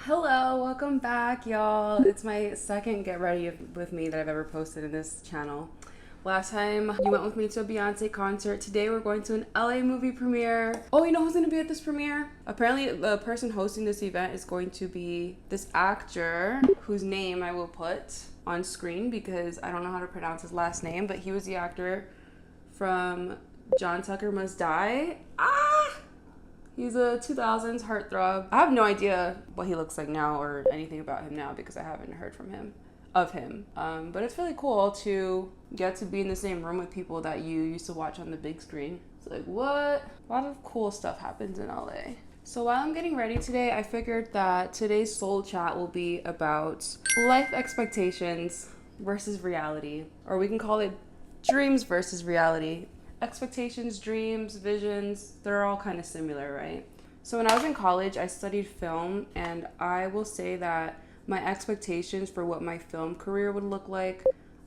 Hello, welcome back, y'all. It's my second Get Ready with Me that I've ever posted in this channel. Last time you went with me to a Beyonce concert. Today we're going to an LA movie premiere. Oh, you know who's going to be at this premiere? Apparently the person hosting this event is going to be this actor whose name I will put on screen because I don't know how to pronounce his last name, but he was the actor from John Tucker Must Die. He's a 2000s heartthrob. I have no idea what he looks like now or anything about him now because I haven't heard from him, of him. But it's really cool to get to be in the same room with people that you used to watch on the big screen. It's like, what? A lot of cool stuff happens in LA. So while I'm getting ready today, I figured that today's soul chat will be about life expectations versus reality, or we can call it dreams versus reality. Expectations, dreams, visions, they're all kind of similar, right? So when I was in college, I studied film, and I will say that my expectations for what my film career would look like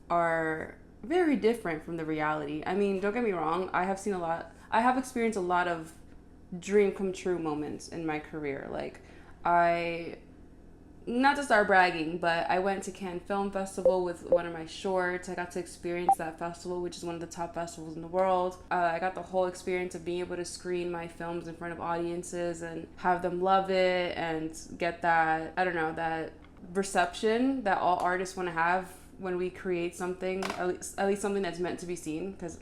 are very different from the reality. I mean, don't get me wrong, I have experienced a lot of dream come true moments in my career. Like, not to start bragging, but I went to Cannes Film Festival with one of my shorts. I got to experience that festival, which is one of the top festivals in the world. I got the whole experience of being able to screen my films in front of audiences and have them love it and get that, I don't know, that reception that all artists want to have when we create something, at least something that's meant to be seen. Because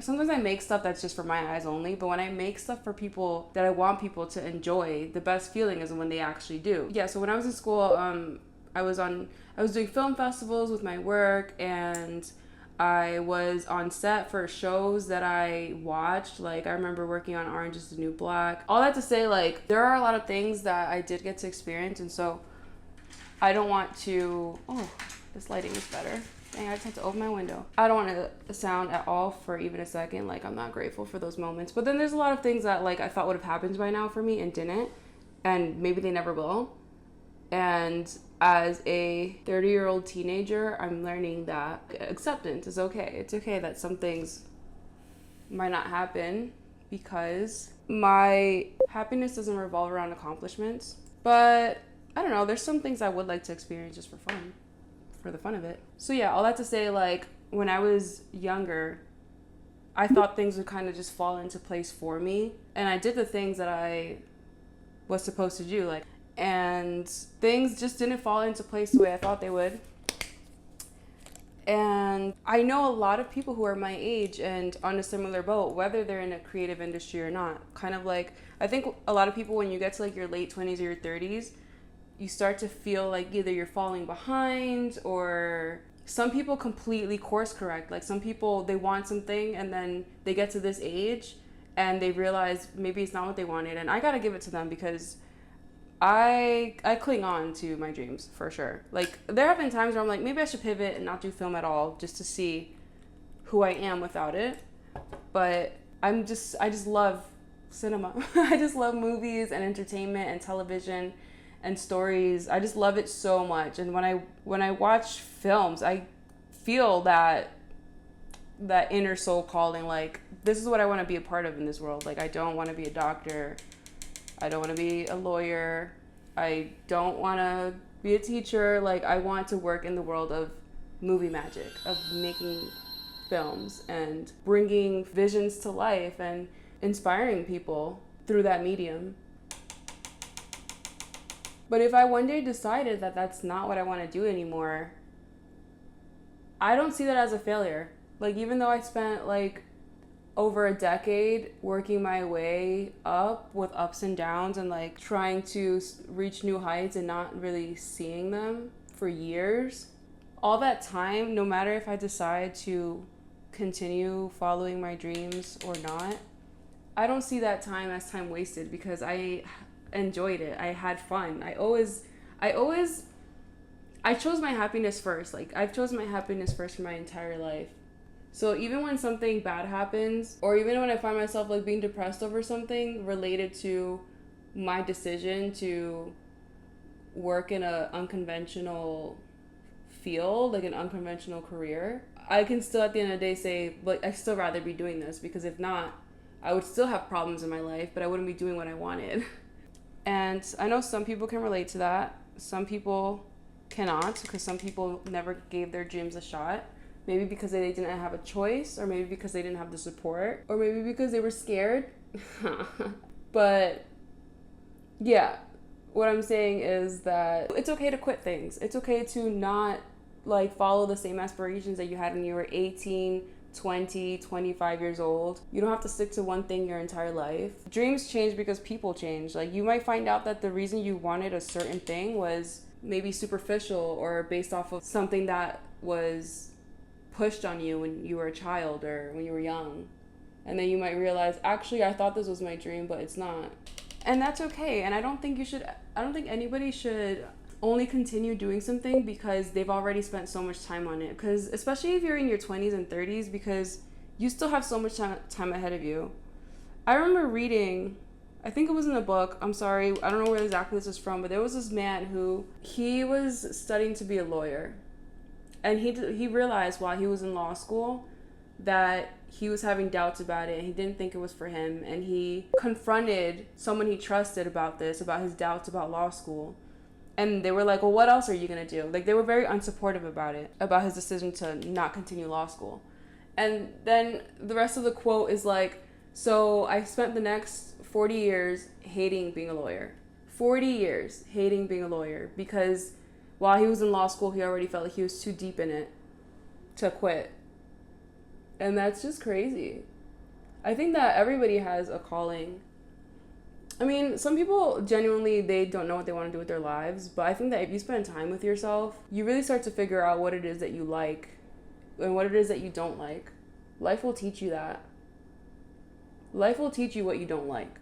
sometimes I make stuff that's just for my eyes only, but when I make stuff for people that I want people to enjoy, the best feeling is when they actually do. Yeah, so when I was in school, I was doing film festivals with my work, and I was on set for shows that I watched. Like, I remember working on Orange is the New Black. All that to say, like, there are a lot of things that I did get to experience, and so I don't want to... Oh, this lighting is better. Dang, I just have to open my window. I don't want to sound at all for even a second like I'm not grateful for those moments. But then there's a lot of things that like I thought would have happened by now for me and didn't. And maybe they never will. And as a 30-year-old teenager, I'm learning that acceptance is okay. It's okay that some things might not happen because my happiness doesn't revolve around accomplishments. But I don't know, there's some things I would like to experience just for fun. For the fun of it. So yeah, all that to say, like, when I was younger, I thought things would kind of just fall into place for me, and I did the things that I was supposed to do, like, and things just didn't fall into place the way I thought they would. And I know a lot of people who are my age and on a similar boat, whether they're in a creative industry or not. Kind of like, I think a lot of people, when you get to like your late 20s or your 30s, you start to feel like either you're falling behind, or some people completely course correct. Like, some people, they want something and then they get to this age and they realize maybe it's not what they wanted. And I gotta give it to them because I cling on to my dreams for sure. Like, there have been times where I'm like, maybe I should pivot and not do film at all just to see who I am without it. But I just love cinema. I just love movies and entertainment and television and stories. I just love it so much. And when I watch films, I feel that inner soul calling, like, this is what I want to be a part of in this world. Like, I don't want to be a doctor. I don't want to be a lawyer. I don't want to be a teacher. Like, I want to work in the world of movie magic, of making films and bringing visions to life and inspiring people through that medium. But if I one day decided that that's not what I want to do anymore, I don't see that as a failure. Like, even though I spent like over a decade working my way up with ups and downs and like trying to reach new heights and not really seeing them for years, all that time, no matter if I decide to continue following my dreams or not, I don't see that time as time wasted because I enjoyed it. I had fun. I chose my happiness first. Like, I've chosen my happiness first for my entire life. So even when something bad happens, or even when I find myself like being depressed over something related to my decision to work in a unconventional field, like an unconventional career, I can still at the end of the day say, like, I'd still rather be doing this, because if not, I would still have problems in my life, but I wouldn't be doing what I wanted. And I know some people can relate to that. Some people cannot, because some people never gave their dreams a shot. Maybe because they didn't have a choice, or maybe because they didn't have the support, or maybe because they were scared. But yeah, what I'm saying is that it's okay to quit things. It's okay to not like follow the same aspirations that you had when you were 18, 20, 25 years old. You don't have to stick to one thing your entire life. Dreams change because people change. Like, you might find out that the reason you wanted a certain thing was maybe superficial or based off of something that was pushed on you when you were a child or when you were young. And then you might realize, actually, I thought this was my dream, but it's not. And that's okay. And I don't think anybody should only continue doing something because they've already spent so much time on it. Because especially if you're in your 20s and 30s, because you still have so much time ahead of you. I remember reading, I think it was in a book, I'm sorry, I don't know where exactly this is from, but there was this man who, he was studying to be a lawyer. And he realized while he was in law school that he was having doubts about it and he didn't think it was for him. And he confronted someone he trusted about this, about his doubts about law school. And they were like, well, what else are you going to do? Like, they were very unsupportive about it, about his decision to not continue law school. And then the rest of the quote is like, so I spent the next 40 years hating being a lawyer. 40 years hating being a lawyer because while he was in law school, he already felt like he was too deep in it to quit. And that's just crazy. I think that everybody has a calling. I mean, some people genuinely, they don't know what they want to do with their lives. But I think that if you spend time with yourself, you really start to figure out what it is that you like and what it is that you don't like. Life will teach you that. Life will teach you what you don't like.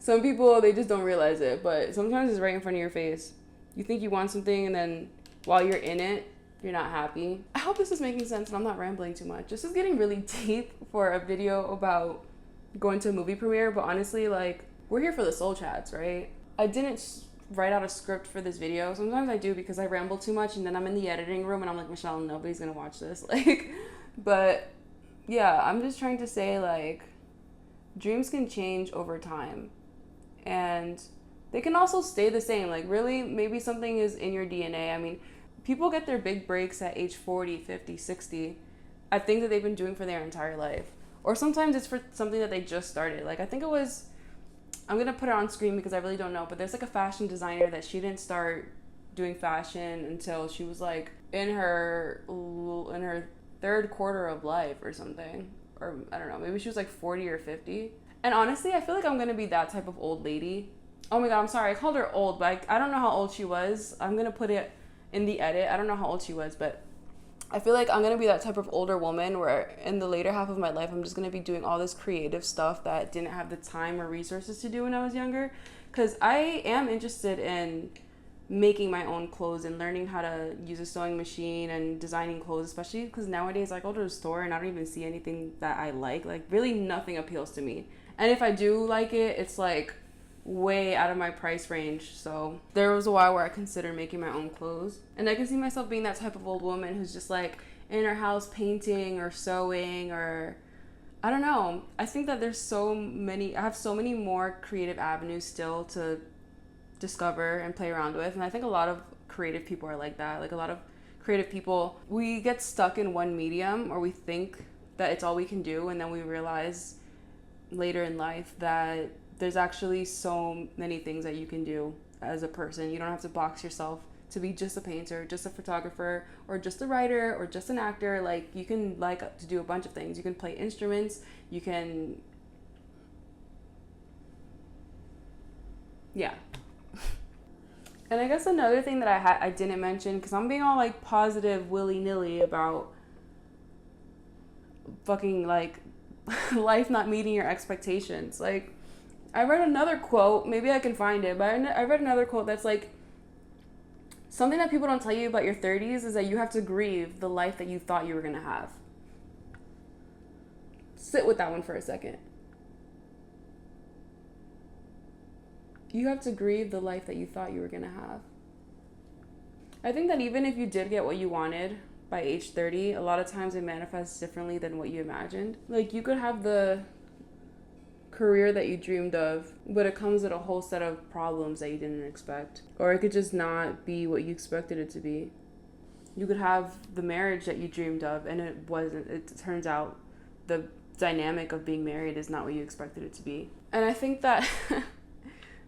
Some people, they just don't realize it, but sometimes it's right in front of your face. You think you want something, and then while you're in it, you're not happy. I hope this is making sense and I'm not rambling too much. This is getting really deep for a video about going to a movie premiere, but honestly, like, we're here for the soul chats, right? I didn't write out a script for this video. Sometimes I do because I ramble too much, and then I'm in the editing room and I'm like, Michelle, nobody's gonna watch this. Like, but yeah, I'm just trying to say, like, dreams can change over time. And they can also stay the same. Like, really, maybe something is in your DNA. I mean, people get their big breaks at age 40, 50, 60 at things that they've been doing for their entire life. Or sometimes it's for something that they just started. Like, I think it was, I'm going to put it on screen because I really don't know, but there's like a fashion designer that she didn't start doing fashion until she was like in her third quarter of life or something. Or I don't know, maybe she was like 40 or 50. And honestly, I feel like I'm going to be that type of old lady. Oh my God, I'm sorry. I called her old, but I don't know how old she was. I'm going to put it in the edit. I don't know how old she was, but I feel like I'm going to be that type of older woman where in the later half of my life, I'm just going to be doing all this creative stuff that didn't have the time or resources to do when I was younger. Because I am interested in making my own clothes and learning how to use a sewing machine and designing clothes, especially because nowadays I go to the store and I don't even see anything that I like. Like, really nothing appeals to me. And if I do like it, it's like way out of my price range. So there was a while where I considered making my own clothes. And I can see myself being that type of old woman who's just like in her house painting or sewing or I don't know. I think that I have so many more creative avenues still to discover and play around with. And I think a lot of creative people are like that. Like, a lot of creative people, we get stuck in one medium, or we think that it's all we can do, and then we realize later in life that there's actually so many things that you can do as a person. You don't have to box yourself to be just a painter, just a photographer, or just a writer, or just an actor. Like, you can like to do a bunch of things. You can play instruments, you can, yeah. And I guess another thing that I didn't mention, because I'm being all like positive willy-nilly about fucking like life not meeting your expectations. Like, I read another quote, maybe I can find it, but I read another quote that's like, something that people don't tell you about your 30s is that you have to grieve the life that you thought you were going to have. Sit with that one for a second. You have to grieve the life that you thought you were going to have. I think that even if you did get what you wanted by age 30, a lot of times it manifests differently than what you imagined. Like, you could have the career that you dreamed of, but it comes with a whole set of problems that you didn't expect. Or it could just not be what you expected it to be. You could have the marriage that you dreamed of, and it wasn't. It turns out the dynamic of being married is not what you expected it to be. And I think that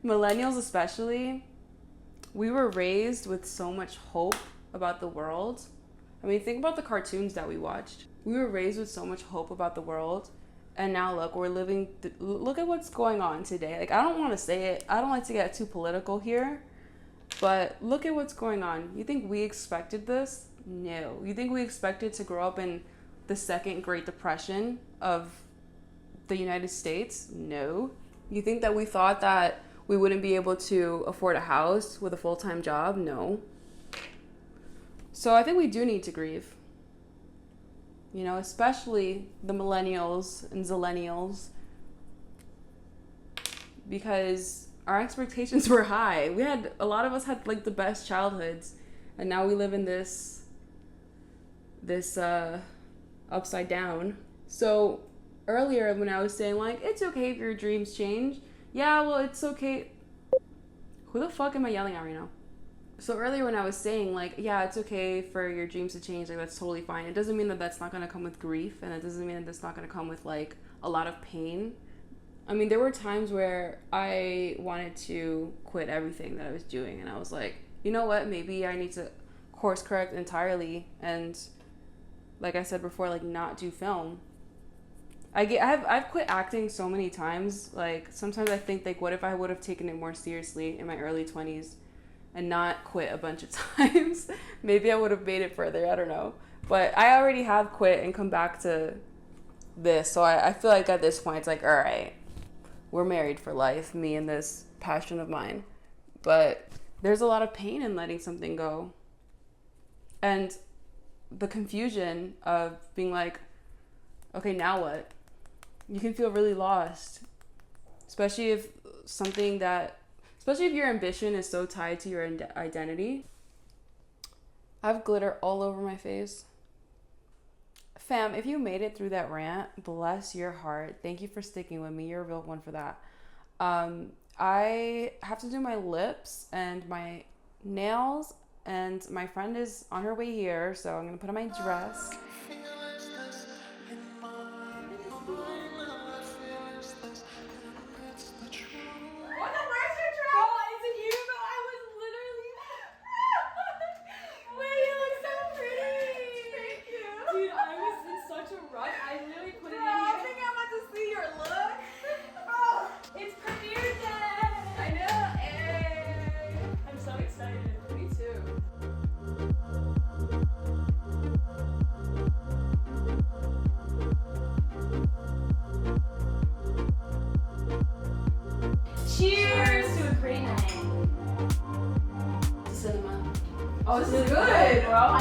millennials especially, we were raised with so much hope about the world. I mean, think about the cartoons that we watched. We were raised with so much hope about the world, and now look, we're living, look at what's going on today. Like, I don't want to say it, I don't like to get too political here, but look at what's going on. You think we expected this? No. You think we expected to grow up in the second Great Depression of the United States? No. You think that we thought that we wouldn't be able to afford a house with a full-time job? No. So I think we do need to grieve. You know, especially the millennials and zillennials, because our expectations were high. A lot of us had like the best childhoods, and now we live in this upside down. So earlier when I was saying like, it's okay if your dreams change. Yeah, well, it's okay. Who the fuck am I yelling at right now? So earlier when I was saying like, yeah, it's okay for your dreams to change, like that's totally fine. It doesn't mean that that's not going to come with grief, and it doesn't mean that that's not going to come with like a lot of pain. I mean, there were times where I wanted to quit everything that I was doing, and I was like, you know what, maybe I need to course correct entirely, and like I said before, like not do film. I've quit acting so many times. Like sometimes I think like, what if I would have taken it more seriously in my early 20s and not quit a bunch of times? Maybe I would have made it further. I don't know. But I already have quit and come back to this. So I feel like at this point, it's like, all right, we're married for life, me and this passion of mine. But there's a lot of pain in letting something go. And the confusion of being like, okay, now what? You can feel really lost. Especially if your ambition is so tied to your identity. I have glitter all over my face. Fam, if you made it through that rant, bless your heart. Thank you for sticking with me. You're a real one for that. I have to do my lips and my nails, and my friend is on her way here, so I'm going to put on my dress. Cheers to a great night. Cinema. Oh, this is good, bro.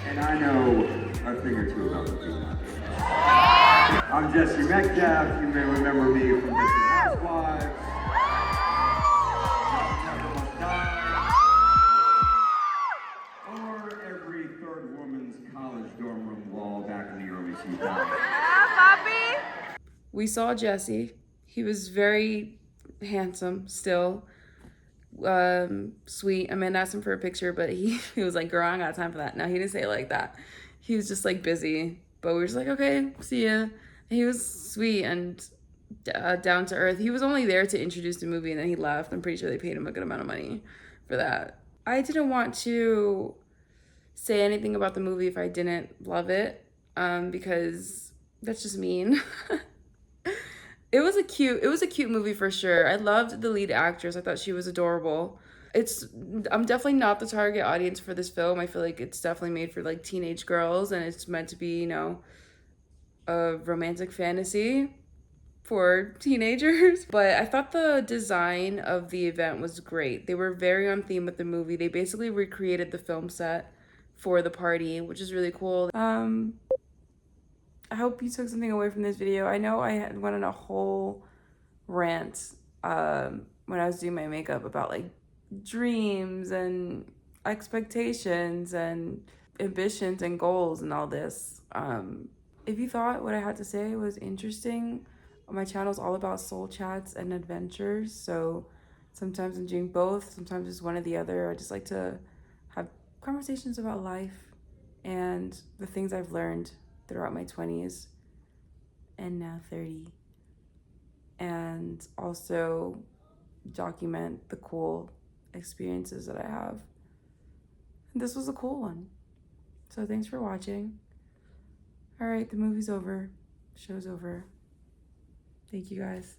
And I know a thing or two about the people. I'm Jesse Metcalfe. You may remember me from Mr. Housewives. Never Must Die. Or every third woman's college dorm room wall back in the early 2000s. We saw Jesse. He was very handsome still. Sweet. Amanda asked him for a picture, but he was like, girl, I ain't got time for that. No, he didn't say it like that. He was just like busy, but we were just like, okay, see ya. And he was sweet and down to earth. He was only there to introduce the movie, and then he left. I'm pretty sure they paid him a good amount of money for that. I didn't want to say anything about the movie if I didn't love it, because that's just mean. It was a cute movie for sure. I loved the lead actress. I thought she was adorable. I'm definitely not the target audience for this film. I feel like it's definitely made for like teenage girls, and it's meant to be, you know, a romantic fantasy for teenagers. But I thought the design of the event was great. They were very on theme with the movie. They basically recreated the film set for the party, which is really cool. I hope you took something away from this video. I know I had went on a whole rant when I was doing my makeup about like dreams and expectations and ambitions and goals and all this. If you thought what I had to say was interesting, my channel is all about soul chats and adventures. So sometimes I'm doing both, sometimes it's one or the other. I just like to have conversations about life and the things I've learned throughout my 20s and now 30. And also document the cool experiences that I have. And this was a cool one. So thanks for watching. All right, the movie's over. Show's over. Thank you guys.